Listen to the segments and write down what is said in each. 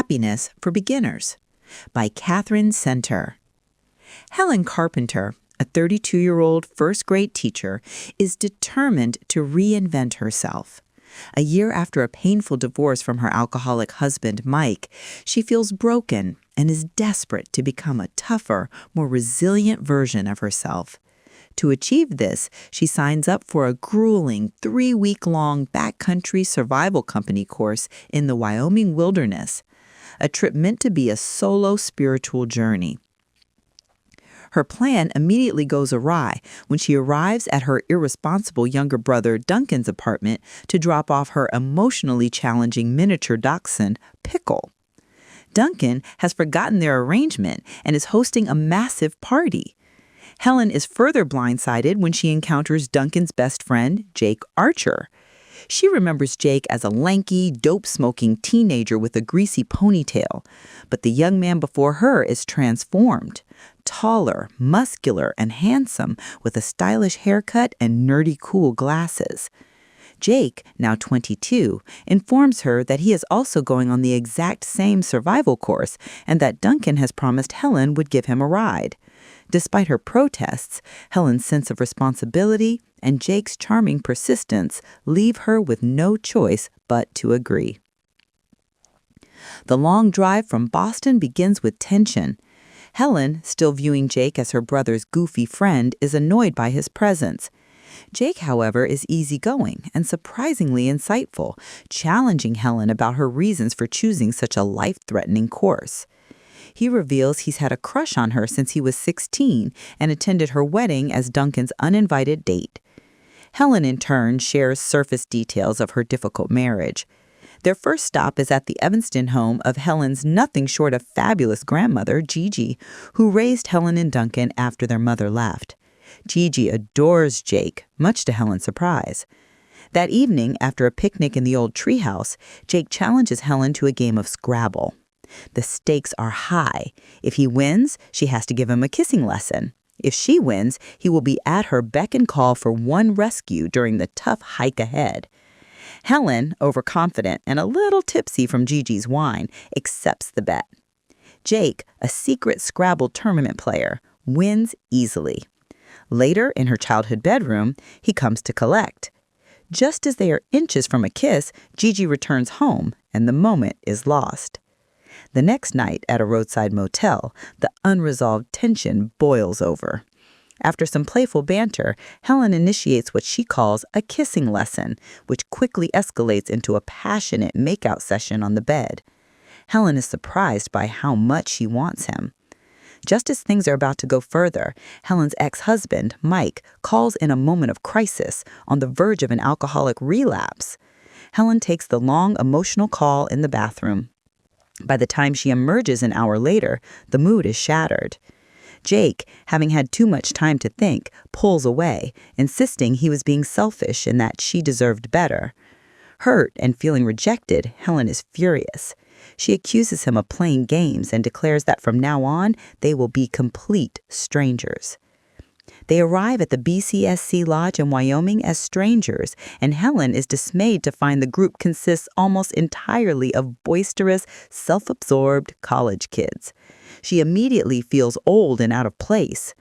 Happiness for Beginners by Katherine Center. Helen Carpenter, a 32-year-old first-grade teacher, is determined to reinvent herself. A year after a painful divorce from her alcoholic husband, Mike, she feels broken and is desperate to become a tougher, more resilient version of herself. To achieve this, she signs up for a grueling 3-week-long backcountry survival company course in the Wyoming wilderness, a trip meant to be a solo spiritual journey. Her plan immediately goes awry when she arrives at her irresponsible younger brother Duncan's apartment to drop off her emotionally challenging miniature dachshund, Pickle. Duncan has forgotten their arrangement and is hosting a massive party. Helen is further blindsided when she encounters Duncan's best friend, Jake Archer. She remembers Jake as a lanky, dope-smoking teenager with a greasy ponytail, but the young man before her is transformed. Taller, muscular, and handsome, with a stylish haircut and nerdy cool glasses. Jake, now 22, informs her that he is also going on the exact same survival course and that Duncan has promised Helen would give him a ride. Despite her protests, Helen's sense of responsibility and Jake's charming persistence leave her with no choice but to agree. The long drive from Boston begins with tension. Helen, still viewing Jake as her brother's goofy friend, is annoyed by his presence. Jake, however, is easygoing and surprisingly insightful, challenging Helen about her reasons for choosing such a life-threatening course. He reveals he's had a crush on her since he was 16 and attended her wedding as Duncan's uninvited date. Helen, in turn, shares surface details of her difficult marriage. Their first stop is at the Evanston home of Helen's nothing short of fabulous grandmother, Gigi, who raised Helen and Duncan after their mother left. Gigi adores Jake, much to Helen's surprise. That evening, after a picnic in the old treehouse, Jake challenges Helen to a game of Scrabble. The stakes are high. If he wins, she has to give him a kissing lesson. If she wins, he will be at her beck and call for one rescue during the tough hike ahead. Helen, overconfident and a little tipsy from Gigi's wine, accepts the bet. Jake, a secret Scrabble tournament player, wins easily. Later, in her childhood bedroom, he comes to collect. Just as they are inches from a kiss, Gigi returns home, and the moment is lost. The next night at a roadside motel, the unresolved tension boils over. After some playful banter, Helen initiates what she calls a kissing lesson, which quickly escalates into a passionate makeout session on the bed. Helen is surprised by how much she wants him. Just as things are about to go further, Helen's ex-husband, Mike, calls in a moment of crisis, on the verge of an alcoholic relapse. Helen takes the long, emotional call in the bathroom. By the time she emerges an hour later, the mood is shattered. Jake, having had too much time to think, pulls away, insisting he was being selfish and that she deserved better. Hurt and feeling rejected, Helen is furious. She accuses him of playing games and declares that from now on, they will be complete strangers. They arrive at the BCSC Lodge in Wyoming as strangers, and Helen is dismayed to find the group consists almost entirely of boisterous, self-absorbed college kids. She immediately feels old and out of place.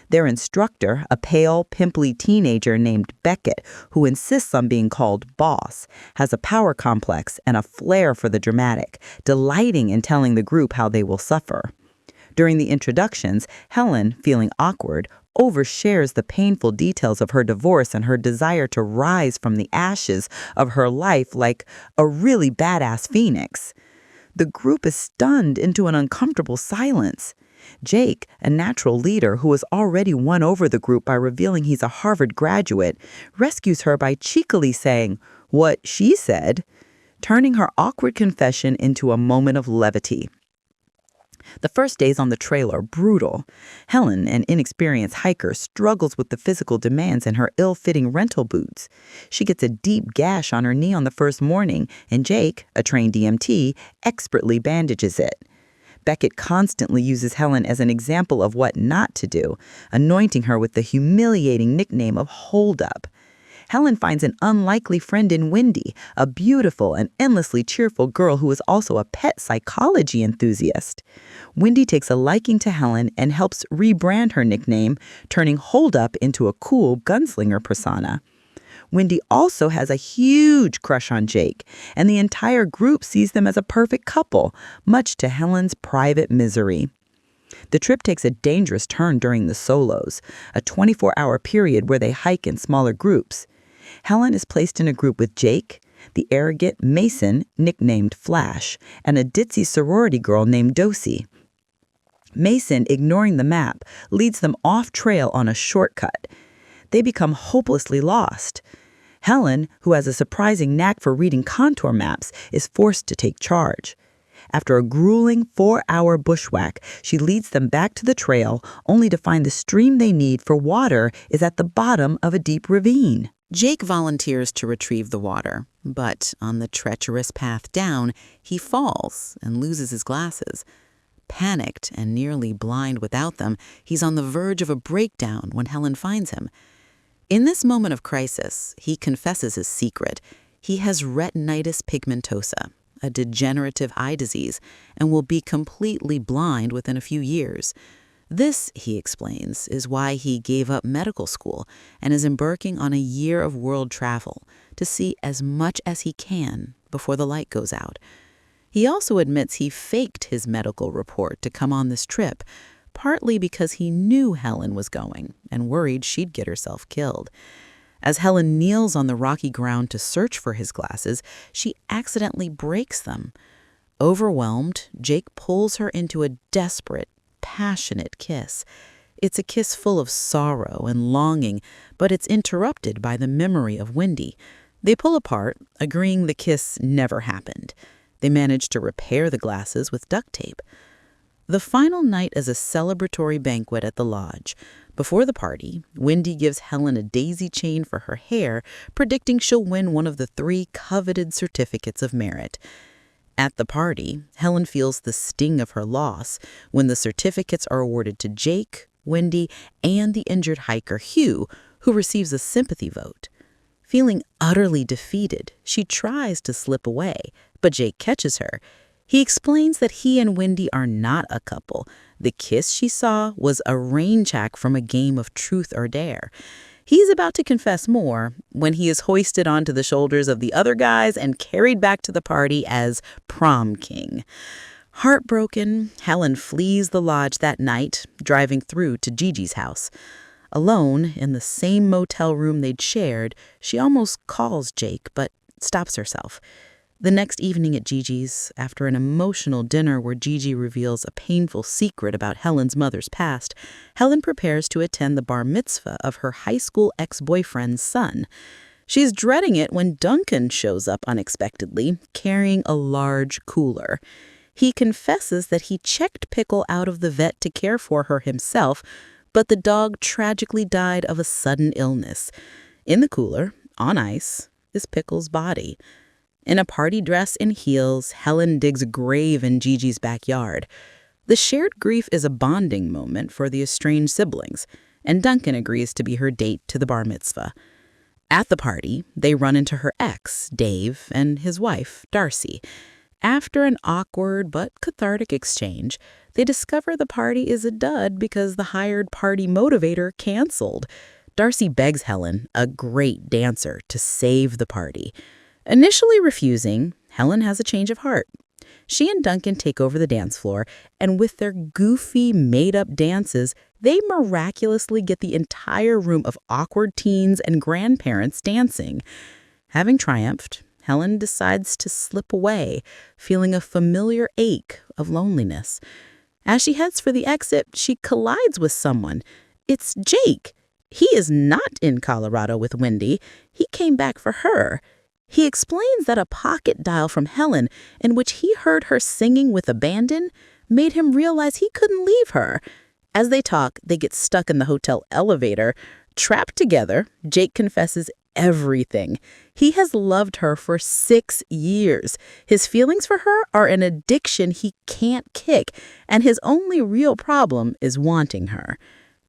Their instructor, a pale, pimply teenager named Beckett, who insists on being called boss, has a power complex and a flair for the dramatic, delighting in telling the group how they will suffer. During the introductions, Helen, feeling awkward, overshares the painful details of her divorce and her desire to rise from the ashes of her life like a really badass phoenix. The group is stunned into an uncomfortable silence. Jake, a natural leader who has already won over the group by revealing he's a Harvard graduate, rescues her by cheekily saying, "What she said," turning her awkward confession into a moment of levity. The first days on the trail are brutal. Helen, an inexperienced hiker, struggles with the physical demands in her ill-fitting rental boots. She gets a deep gash on her knee on the first morning, and Jake, a trained EMT, expertly bandages it. Beckett constantly uses Helen as an example of what not to do, anointing her with the humiliating nickname of Hold Up. Helen finds an unlikely friend in Wendy, a beautiful and endlessly cheerful girl who is also a pet psychology enthusiast. Wendy takes a liking to Helen and helps rebrand her nickname, turning Hold Up into a cool gunslinger persona. Wendy also has a huge crush on Jake, and the entire group sees them as a perfect couple, much to Helen's private misery. The trip takes a dangerous turn during the solos, a 24-hour period where they hike in smaller groups. Helen is placed in a group with Jake, the arrogant Mason, nicknamed Flash, and a ditzy sorority girl named Dosey. Mason, ignoring the map, leads them off trail on a shortcut. They become hopelessly lost. Helen, who has a surprising knack for reading contour maps, is forced to take charge. After a grueling 4-hour bushwhack, she leads them back to the trail, only to find the stream they need for water is at the bottom of a deep ravine. Jake volunteers to retrieve the water, but on the treacherous path down, he falls and loses his glasses. Panicked and nearly blind without them, he's on the verge of a breakdown when Helen finds him. In this moment of crisis, he confesses his secret. He has retinitis pigmentosa, a degenerative eye disease, and will be completely blind within a few years. This, he explains, is why he gave up medical school and is embarking on a year of world travel to see as much as he can before the light goes out. He also admits he faked his medical report to come on this trip, partly because he knew Helen was going and worried she'd get herself killed. As Helen kneels on the rocky ground to search for his glasses, she accidentally breaks them. Overwhelmed, Jake pulls her into a desperate, passionate kiss. It's a kiss full of sorrow and longing, but it's interrupted by the memory of Wendy. They pull apart, agreeing the kiss never happened. They manage to repair the glasses with duct tape. The final night is a celebratory banquet at the lodge. Before the party, Wendy gives Helen a daisy chain for her hair, predicting she'll win one of the 3 coveted certificates of merit. At the party, Helen feels the sting of her loss when the certificates are awarded to Jake, Wendy, and the injured hiker Hugh, who receives a sympathy vote. Feeling utterly defeated, she tries to slip away, but Jake catches her. He explains that he and Wendy are not a couple. The kiss she saw was a rain check from a game of truth or dare. He's about to confess more when he is hoisted onto the shoulders of the other guys and carried back to the party as prom king. Heartbroken, Helen flees the lodge that night, driving through to Gigi's house. Alone, in the same motel room they'd shared, she almost calls Jake, but stops herself. The next evening at Gigi's, after an emotional dinner where Gigi reveals a painful secret about Helen's mother's past, Helen prepares to attend the bar mitzvah of her high school ex-boyfriend's son. She's dreading it when Duncan shows up unexpectedly, carrying a large cooler. He confesses that he checked Pickle out of the vet to care for her himself, but the dog tragically died of a sudden illness. In the cooler, on ice, is Pickle's body. In a party dress and heels, Helen digs a grave in Gigi's backyard. The shared grief is a bonding moment for the estranged siblings, and Duncan agrees to be her date to the bar mitzvah. At the party, they run into her ex, Dave, and his wife, Darcy. After an awkward but cathartic exchange, they discover the party is a dud because the hired party motivator canceled. Darcy begs Helen, a great dancer, to save the party. Initially refusing, Helen has a change of heart. She and Duncan take over the dance floor, and with their goofy, made-up dances, they miraculously get the entire room of awkward teens and grandparents dancing. Having triumphed, Helen decides to slip away, feeling a familiar ache of loneliness. As she heads for the exit, she collides with someone. It's Jake. He is not in Colorado with Wendy. He came back for her. He explains that a pocket dial from Helen, in which he heard her singing with abandon, made him realize he couldn't leave her. As they talk, they get stuck in the hotel elevator. Trapped together, Jake confesses everything. He has loved her for 6 years. His feelings for her are an addiction he can't kick, and his only real problem is wanting her.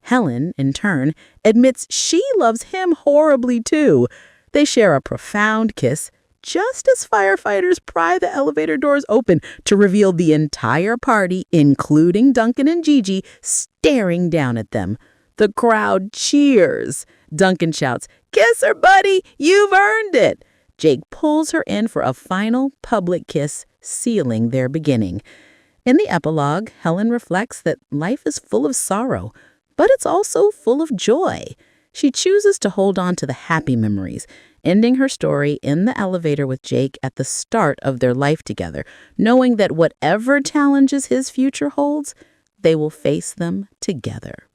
Helen, in turn, admits she loves him horribly too. They share a profound kiss just as firefighters pry the elevator doors open to reveal the entire party, including Duncan and Gigi, staring down at them. The crowd cheers. Duncan shouts, "Kiss her, buddy! You've earned it!" Jake pulls her in for a final public kiss, sealing their beginning. In the epilogue, Helen reflects that life is full of sorrow, but it's also full of joy. She chooses to hold on to the happy memories, ending her story in the elevator with Jake at the start of their life together, knowing that whatever challenges his future holds, they will face them together.